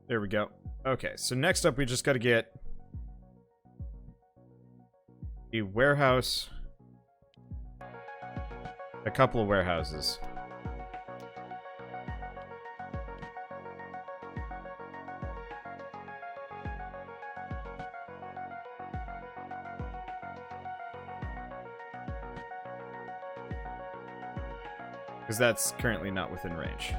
There we go. Okay, so next up we just gotta get a warehouse. A couple of warehouses. Because that's currently not within range.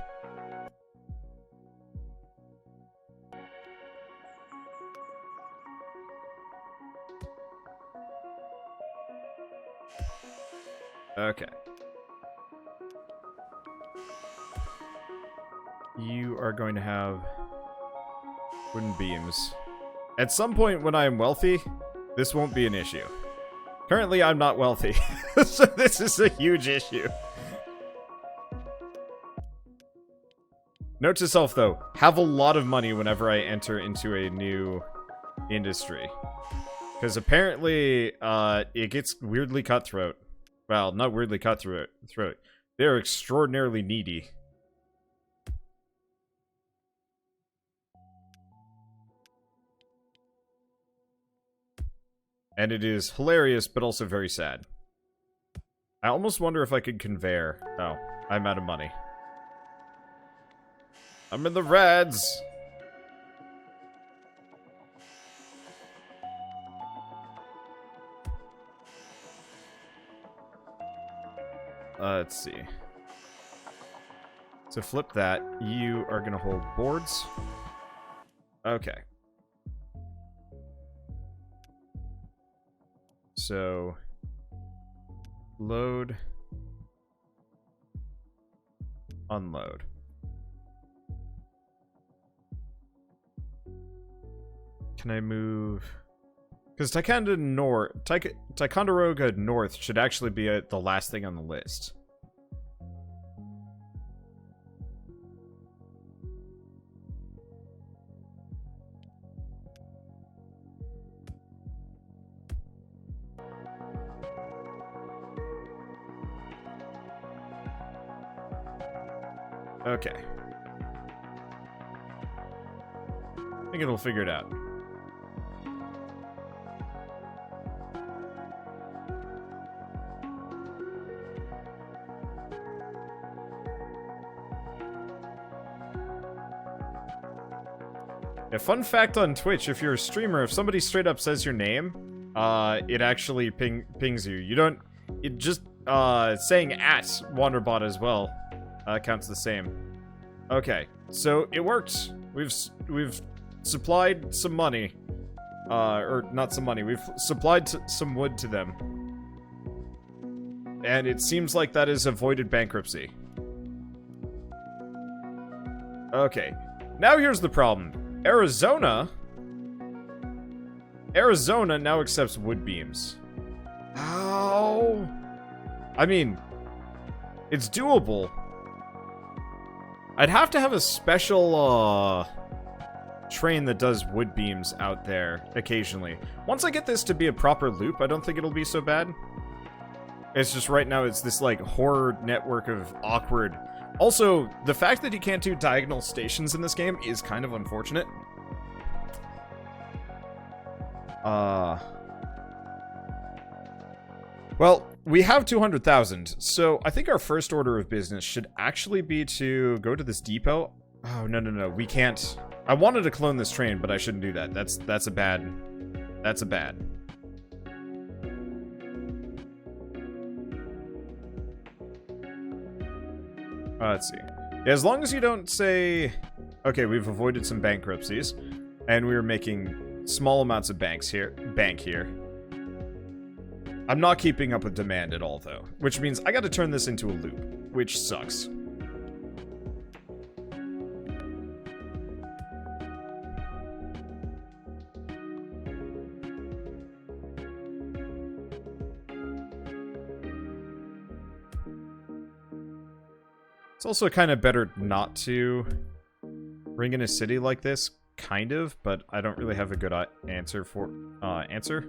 Okay. You are going to have wooden beams. At some point when I am wealthy, this won't be an issue. Currently, I'm not wealthy, so this is a huge issue. Note to self, though, have a lot of money whenever I enter into a new industry. Because apparently, it gets weirdly cutthroat. Well, not weirdly cutthroat. They're extraordinarily needy. And it is hilarious, but also very sad. I almost wonder if I could conveyor. Oh, I'm out of money. I'm in the reds! Let's see. So flip that. You are gonna hold boards. Okay. So load, unload. Can I move? Because Ticonderoga North should actually be the last thing on the list. Okay. I think it'll figure it out. Yeah, fun fact on Twitch, if you're a streamer, if somebody straight up says your name, it actually pings you. You don't... It just, saying at Wanderbot as well, counts the same. Okay, so it worked. We've supplied some money. Or not some money. We've supplied some wood to them. And it seems like that has avoided bankruptcy. Okay. Now here's the problem. Arizona now accepts wood beams. How? I mean, it's doable. I'd have to have a special, train that does wood beams out there occasionally. Once I get this to be a proper loop, I don't think it'll be so bad. It's just right now it's this, like, horror network of awkward... Also, the fact that you can't do diagonal stations in this game is kind of unfortunate. Well, we have 200,000, so I think our first order of business should actually be to go to this depot. Oh, no, we can't. I wanted to clone this train, but I shouldn't do that. That's a bad. Let's see. Yeah, as long as you don't say... Okay, we've avoided some bankruptcies. And we're making small amounts of bank here. I'm not keeping up with demand at all, though. Which means I gotta turn this into a loop. Which sucks. It's also kind of better not to ring in a city like this, kind of, but I don't really have a good answer for... answer?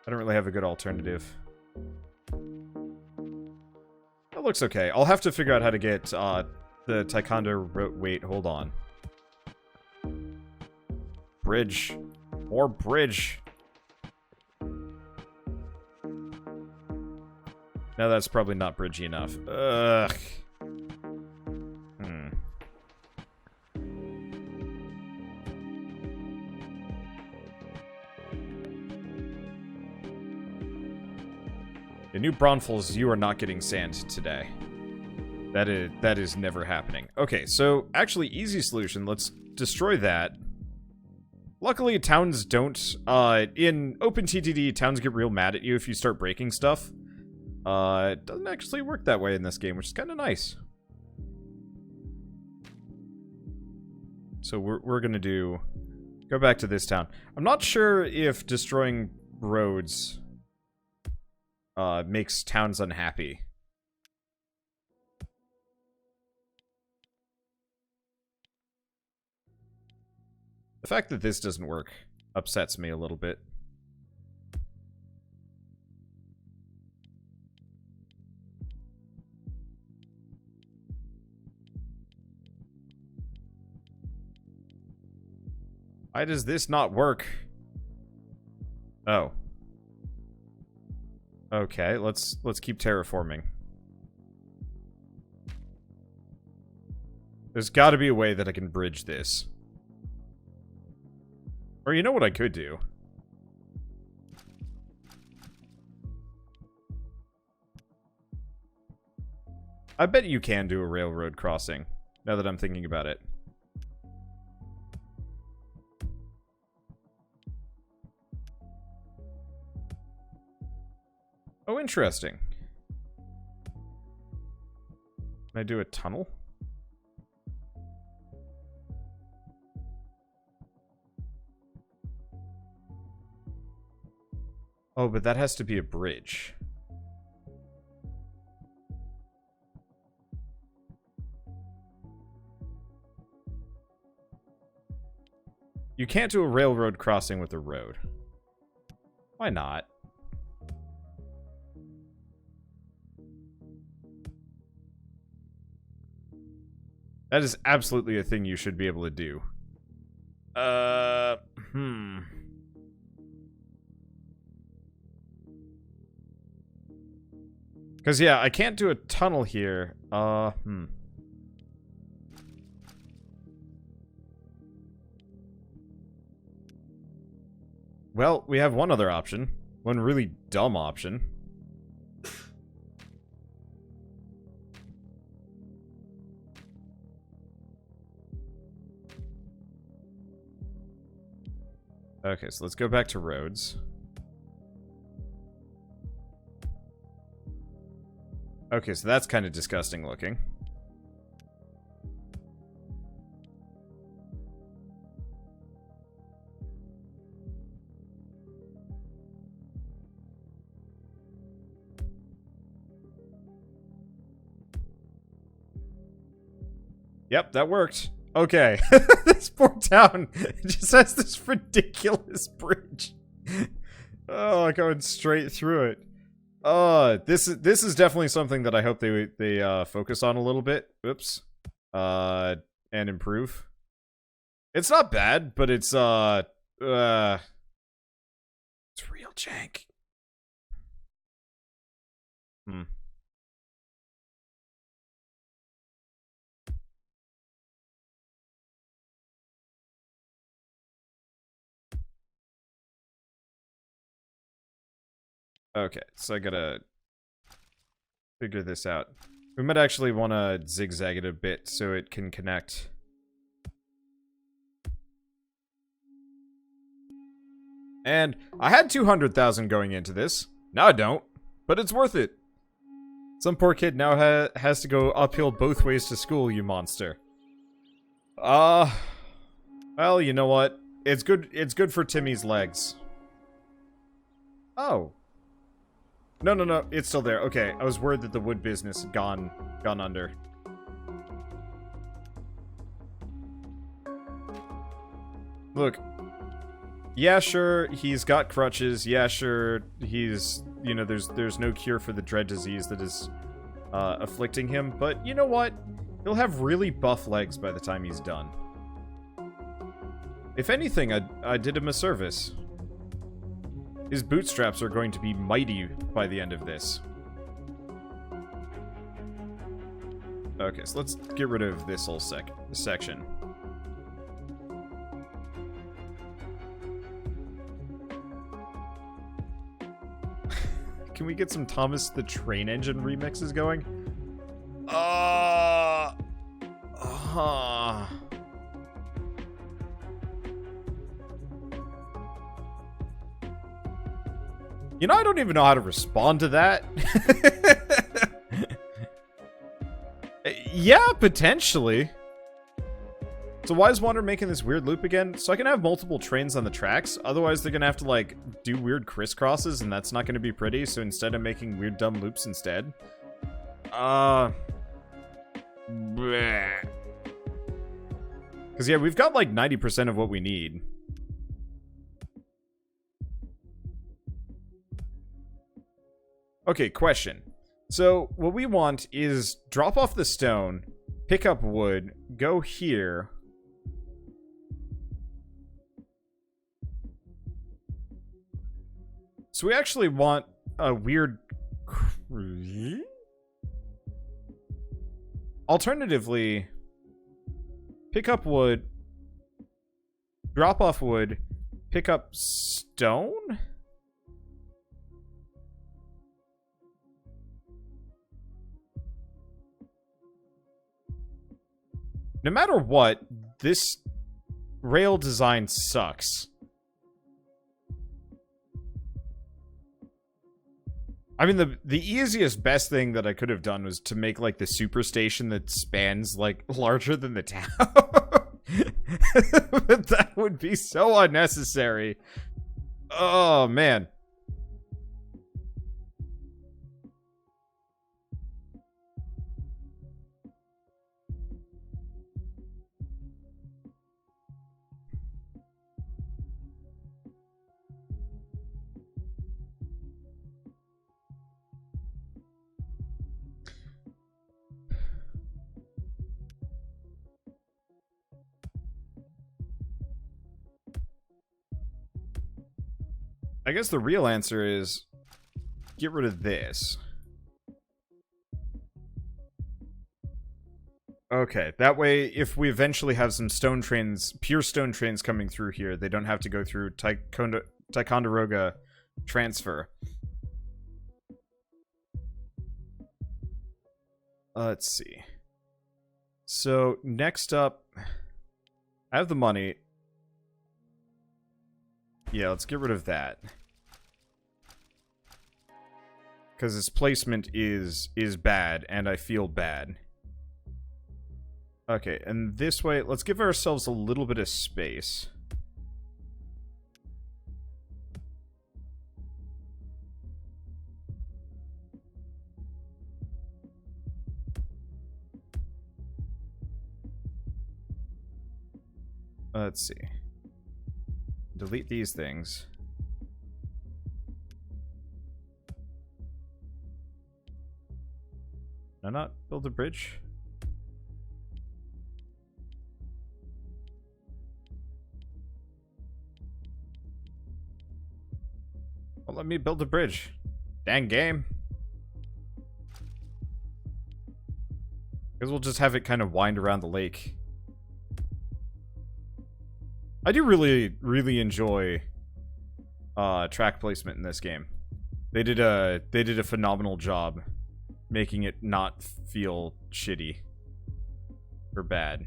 I don't really have a good alternative. That looks okay. I'll have to figure out how to get, the Ticonderoga... Wait, hold on. bridge. More bridge. No, that's probably not bridgey enough. Ugh. In New Braunfels, you are not getting sand today. That is never happening. Okay, so actually, easy solution. Let's destroy that. Luckily, towns don't. In OpenTTD, towns get real mad at you if you start breaking stuff. It doesn't actually work that way in this game, which is kind of nice. So we're gonna go back to this town. I'm not sure if destroying roads makes towns unhappy. The fact that this doesn't work upsets me a little bit. Why does this not work? Oh. Okay, let's keep terraforming. There's got to be a way that I can bridge this. Or you know what I could do? I bet you can do a railroad crossing, now that I'm thinking about it. Oh, interesting. Can I do a tunnel? Oh, but that has to be a bridge. You can't do a railroad crossing with a road. Why not? That is absolutely a thing you should be able to do. Because, yeah, I can't do a tunnel here. Well, we have one other option. One really dumb option. Okay, so let's go back to roads. Okay, so that's kind of disgusting looking. Yep, that worked. Okay. This poor town just has this ridiculous bridge. Oh, going straight through it. This is definitely something that I hope they focus on a little bit. Oops. And improve. It's not bad, but it's real jank. Okay, so I gotta figure this out. We might actually want to zigzag it a bit so it can connect. And I had 200,000 going into this. Now I don't, but it's worth it. Some poor kid now has to go uphill both ways to school, you monster. Well, you know what? It's good for Timmy's legs. Oh. No, it's still there. Okay, I was worried that the wood business had gone under. Look. Yeah, sure, he's got crutches. Yeah, sure, he's, you know, there's no cure for the dread disease that is afflicting him, but you know what? He'll have really buff legs by the time he's done. If anything, I did him a service. His bootstraps are going to be mighty by the end of this. Okay, so let's get rid of this whole section. Can we get some Thomas the Train Engine remixes going? You know, I don't even know how to respond to that. Yeah, potentially. So why is Wander making this weird loop again? So I can have multiple trains on the tracks. Otherwise, they're going to have to, like, do weird crisscrosses, and that's not going to be pretty. So instead of making weird, dumb loops instead. Because, yeah, we've got, like, 90% of what we need. Okay, question. So, what we want is drop off the stone, pick up wood, go here. So we actually want a weird... Alternatively, pick up wood, drop off wood, pick up stone? No matter what, this rail design sucks. I mean, the easiest, best thing that I could have done was to make, like, the super station that spans, like, larger than the town. But that would be so unnecessary. Oh, man. I guess the real answer is get rid of this. Okay, that way if we eventually have some stone trains, pure stone trains coming through here, they don't have to go through Ticonderoga transfer. Let's see. So, next up, I have the money. Yeah, let's get rid of that. Because its placement is bad, and I feel bad. Okay, and this way, let's give ourselves a little bit of space. Let's see. Delete these things. Can I not build a bridge? Well, let me build a bridge. Dang game. Because we'll just have it kind of wind around the lake. I do really enjoy track placement in this game. They did a phenomenal job making it not feel shitty or bad.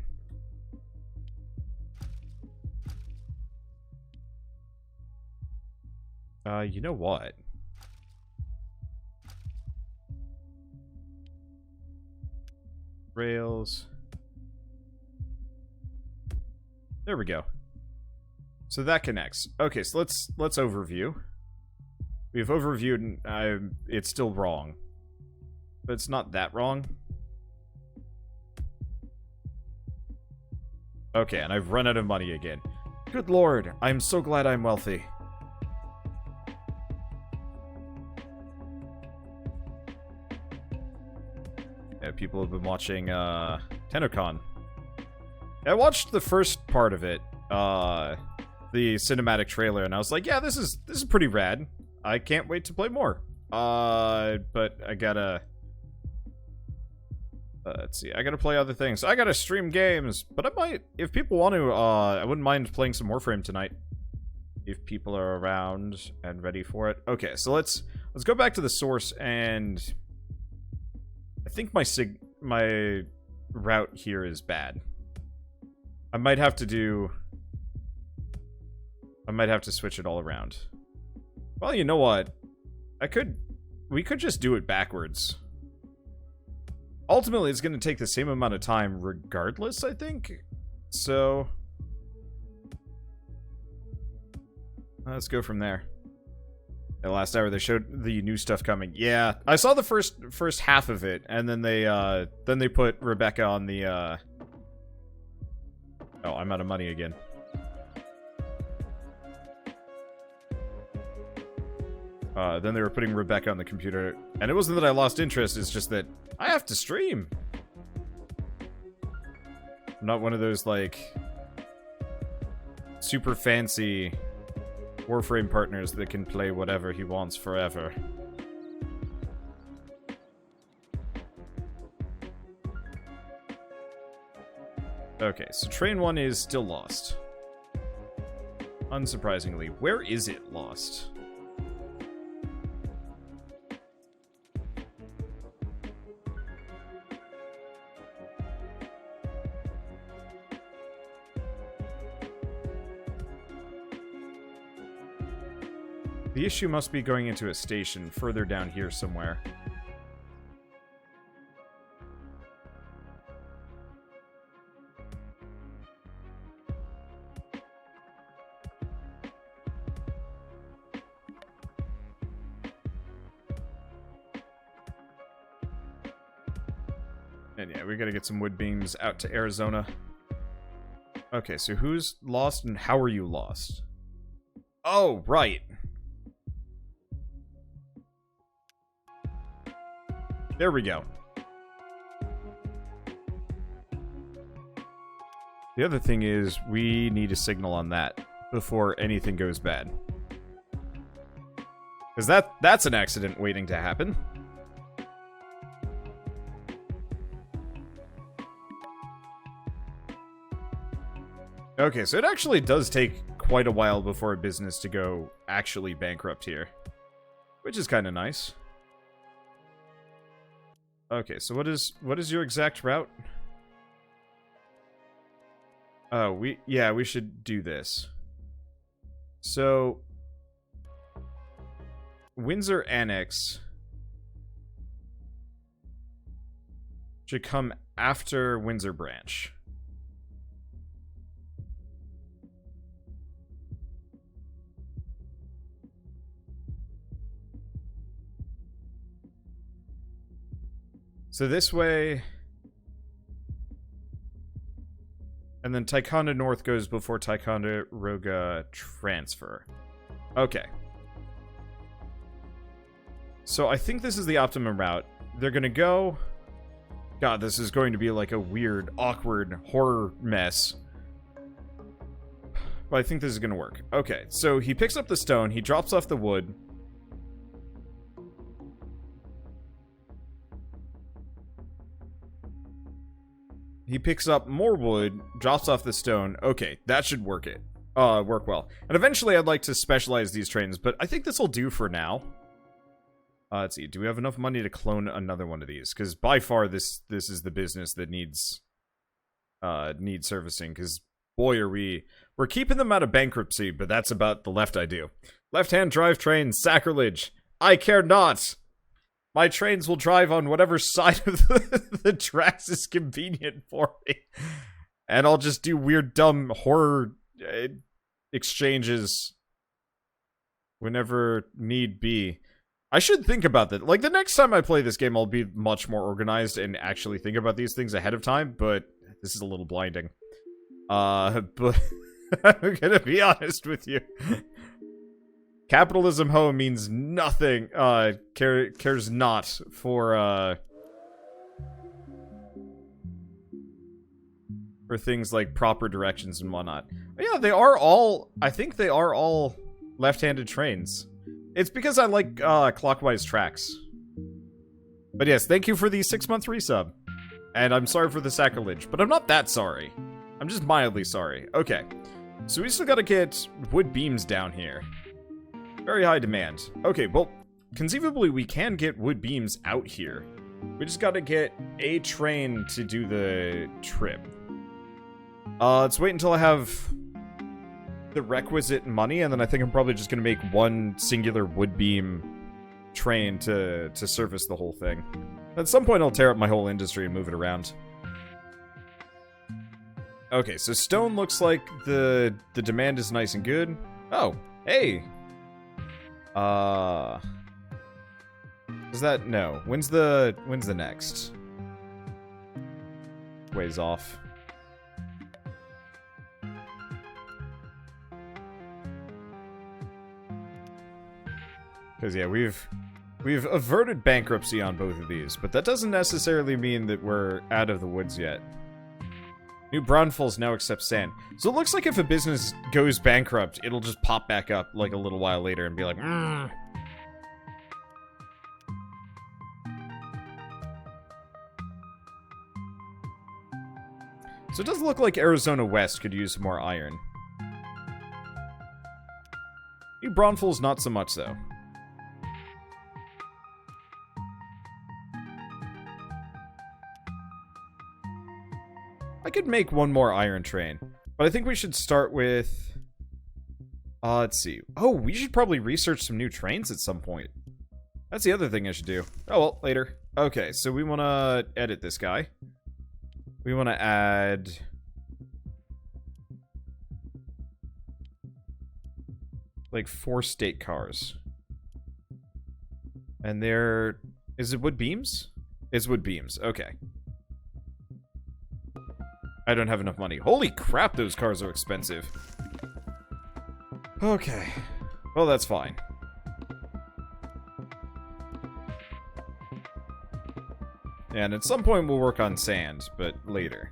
You know what? Rails. There we go. So that connects. Okay, so let's overview. We've overviewed and it's still wrong. But it's not that wrong. Okay, and I've run out of money again. Good lord, I'm so glad I'm wealthy. Yeah, people have been watching TennoCon. I watched the first part of it, the cinematic trailer, and I was like, yeah, this is pretty rad. I can't wait to play more. But I gotta... let's see, I gotta play other things. I gotta stream games, but I might, if people want to, I wouldn't mind playing some Warframe tonight. If people are around and ready for it. Okay, so let's go back to the source, and I think my route here is bad. I might have to switch it all around. Well, you know what? We could just do it backwards. Ultimately, it's going to take the same amount of time regardless, I think. So let's go from there. The last hour they showed the new stuff coming. Yeah, I saw the first half of it, and then they put Rebecca on the Oh, I'm out of money again. Then they were putting Rebecca on the computer, and it wasn't that I lost interest, it's just that I have to stream. I'm not one of those, like, super fancy Warframe partners that can play whatever he wants forever. Okay, so train 1 is still lost. Unsurprisingly. Where is it lost? The issue must be going into a station further down here somewhere. And yeah, we gotta get some wood beams out to Arizona. Okay, so who's lost and how are you lost? Oh, right. There we go. The other thing is, we need a signal on that before anything goes bad. Because that's an accident waiting to happen. Okay, so it actually does take quite a while before a business to go actually bankrupt here. Which is kind of nice. Okay, so what is your exact route? Oh, we should do this. So Windsor Annex should come after Windsor Branch. So this way, and then Ticonderoga North goes before Ticonderoga Transfer. Okay. So I think this is the optimum route. They're gonna go... God, this is going to be like a weird, awkward horror mess. But I think this is gonna work. Okay, so he picks up the stone, he drops off the wood. He picks up more wood, drops off the stone. Okay, that should work well. And eventually I'd like to specialize these trains, but I think this will do for now. Let's see, do we have enough money to clone another one of these? Because by far this is the business that needs servicing, because boy are we're keeping them out of bankruptcy, but that's about the left I do. Left-hand drive train, sacrilege. I care not. My trains will drive on whatever side of the tracks is convenient for me. And I'll just do weird, dumb horror exchanges whenever need be. I should think about that. Like, the next time I play this game, I'll be much more organized and actually think about these things ahead of time, but this is a little blinding. But I'm gonna be honest with you. Capitalism ho means nothing, cares not for for things like proper directions and whatnot. But yeah, they are all, I think they are all left-handed trains. It's because I like clockwise tracks. But yes, thank you for the 6-month resub. And I'm sorry for the sacrilege, but I'm not that sorry. I'm just mildly sorry. Okay, so we still gotta get wood beams down here. Very high demand. Okay, well, conceivably we can get wood beams out here. We just gotta get a train to do the trip. Let's wait until I have the requisite money, and then I think I'm probably just gonna make one singular wood beam train to service the whole thing. At some point I'll tear up my whole industry and move it around. Okay, so stone looks like the demand is nice and good. Oh, hey! Is that... no. When's the next? Ways off. Because, yeah, we've averted bankruptcy on both of these, but that doesn't necessarily mean that we're out of the woods yet. New Braunfels now accepts sand. So it looks like if a business goes bankrupt, it'll just pop back up like a little while later and be like, So it does look like Arizona West could use some more iron. New Braunfels, not so much, though. I could make one more iron train, but I think we should start with... let's see. Oh, we should probably research some new trains at some point. That's the other thing I should do. Oh, well, later. Okay, so we want to edit this guy. We want to add... like 4 state cars. And they're... is it wood beams? It's wood beams, okay. I don't have enough money. Holy crap, those cars are expensive. Okay. Well, that's fine. And at some point we'll work on sand, but later.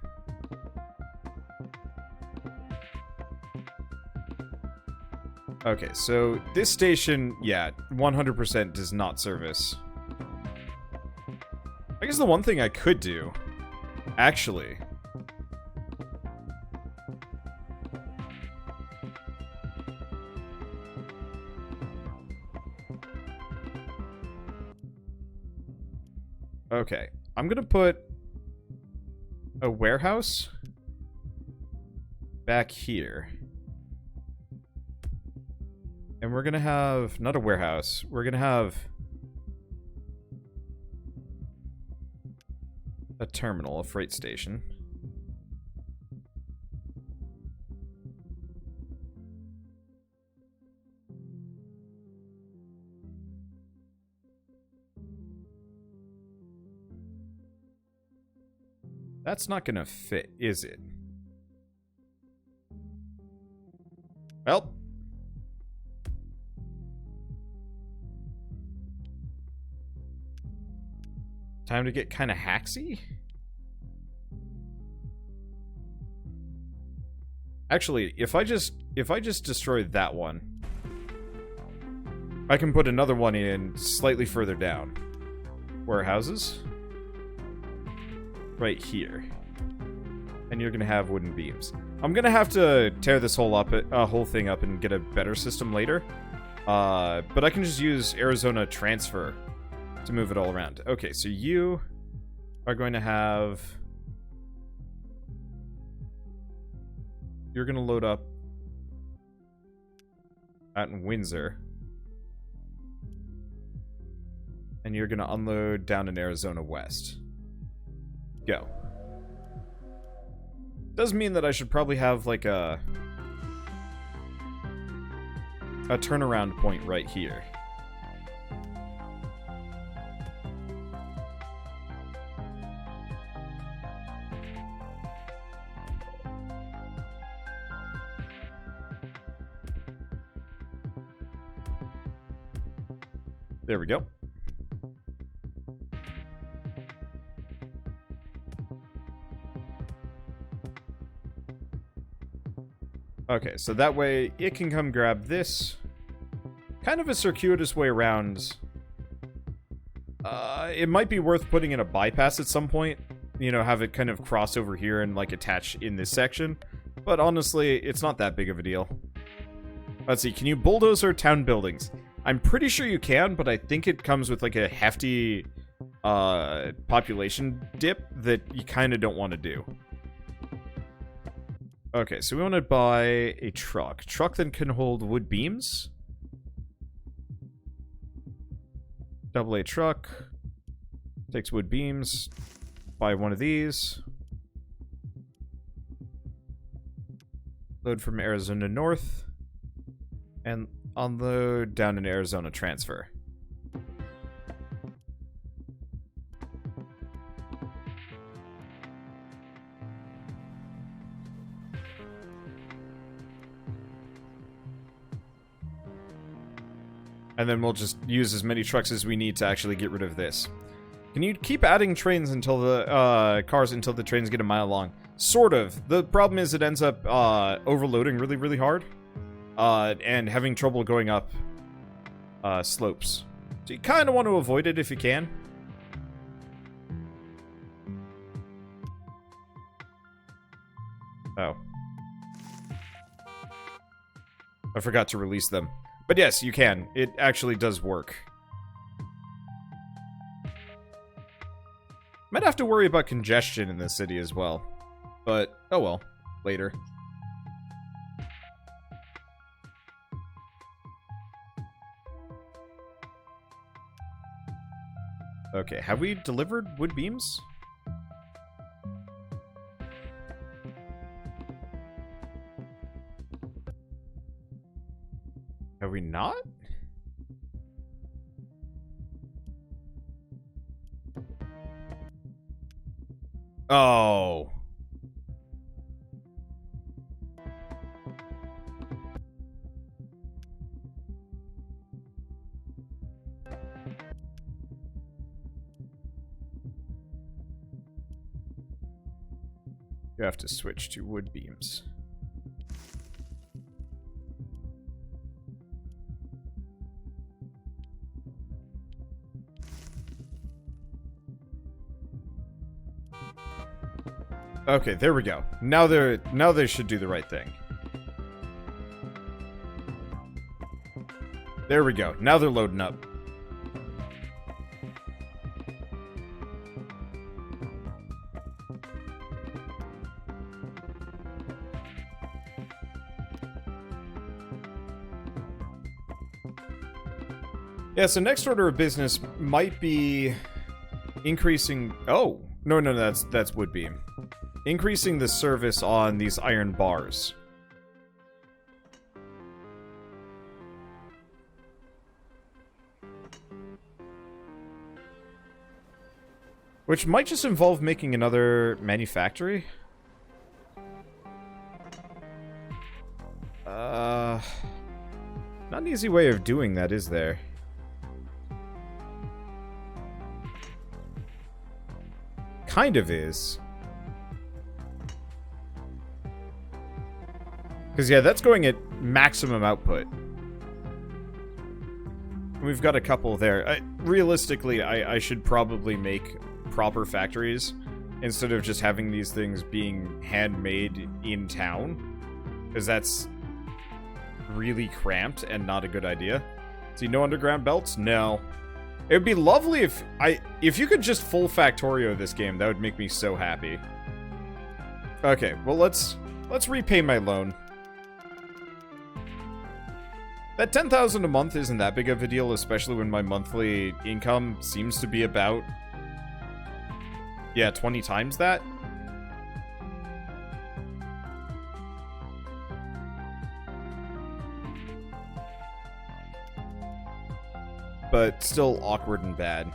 Okay, so this station, yeah, 100% does not service. I guess the one thing I could do, actually... okay, I'm gonna put a warehouse back here. And we're gonna have, not a warehouse, we're gonna have a terminal, a freight station. That's not gonna fit, is it? Well. Time to get kind of hacksy? Actually, if I just destroy that one, I can put another one in slightly further down. Warehouses? Right here. And you're gonna have wooden beams. I'm gonna have to tear this whole thing up and get a better system later. But I can just use Arizona Transfer to move it all around. Okay, so you are going to have... you're going to load up out in Windsor. And you're going to unload down in Arizona West. Go. Does mean that I should probably have, like, a turnaround point right here. There we go. Okay, so that way it can come grab this. Kind of a circuitous way around. It might be worth putting in a bypass at some point. You know, have it kind of cross over here and, like, attach in this section. But honestly, it's not that big of a deal. Let's see, can you bulldoze our town buildings? I'm pretty sure you can, but I think it comes with, like, a hefty population dip that you kind of don't want to do. Okay, so we want to buy a truck. Truck that can hold wood beams. AA truck. Takes wood beams. Buy one of these. Load from Arizona North. And unload down in Arizona transfer. And then we'll just use as many trucks as we need to actually get rid of this. Can you keep adding trains until the cars until the trains get a mile long? Sort of. The problem is it ends up overloading really, really hard. And having trouble going up slopes. So you kind of want to avoid it if you can. Oh. I forgot to release them. But yes, you can. It actually does work. Might have to worry about congestion in this city as well. But, oh well. Later. Okay, have we delivered wood beams? Have we not? Oh. You have to switch to wood beams. Okay, there we go. Now they should do the right thing. There we go. Now they're loading up. Yeah, so next order of business might be increasing... Oh! No, that's wood beam. Increasing the service on these iron bars. Which might just involve making another manufactory. Not an easy way of doing that, is there? Kind of is. Because, yeah, that's going at maximum output. We've got a couple there. Realistically, I should probably make proper factories instead of just having these things being handmade in town. Because that's really cramped and not a good idea. See, no underground belts? No. It would be lovely if you could just full Factorio this game. That would make me so happy. Okay, well, let's repay my loan. That 10,000 a month isn't that big of a deal, especially when my monthly income seems to be about, yeah, 20 times that. But still awkward and bad.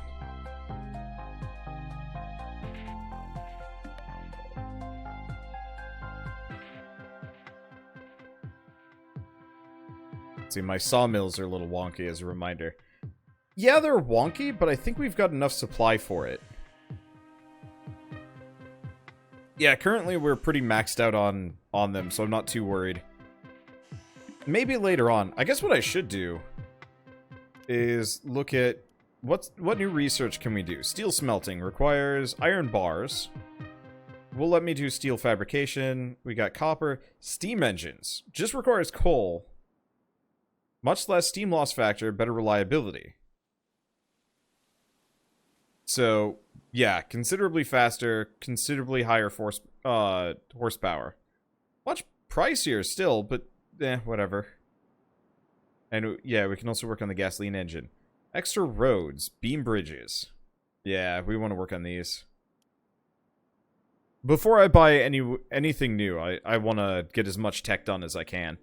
See, my sawmills are a little wonky as a reminder. Yeah, they're wonky, but I think we've got enough supply for it. Yeah, currently we're pretty maxed out on them, so I'm not too worried. maybe later on. I guess what I should do is look at what new research can we do. Steel smelting requires iron bars. Will let me do steel fabrication. We got copper. Steam engines just requires coal. Much less steam loss factor, better reliability. So, yeah, considerably faster, considerably higher horsepower. Much pricier still, but whatever. And yeah, we can also work on the gasoline engine. Extra roads, beam bridges. Yeah, we want to work on these. Before I buy anything new, I want to get as much tech done as I can.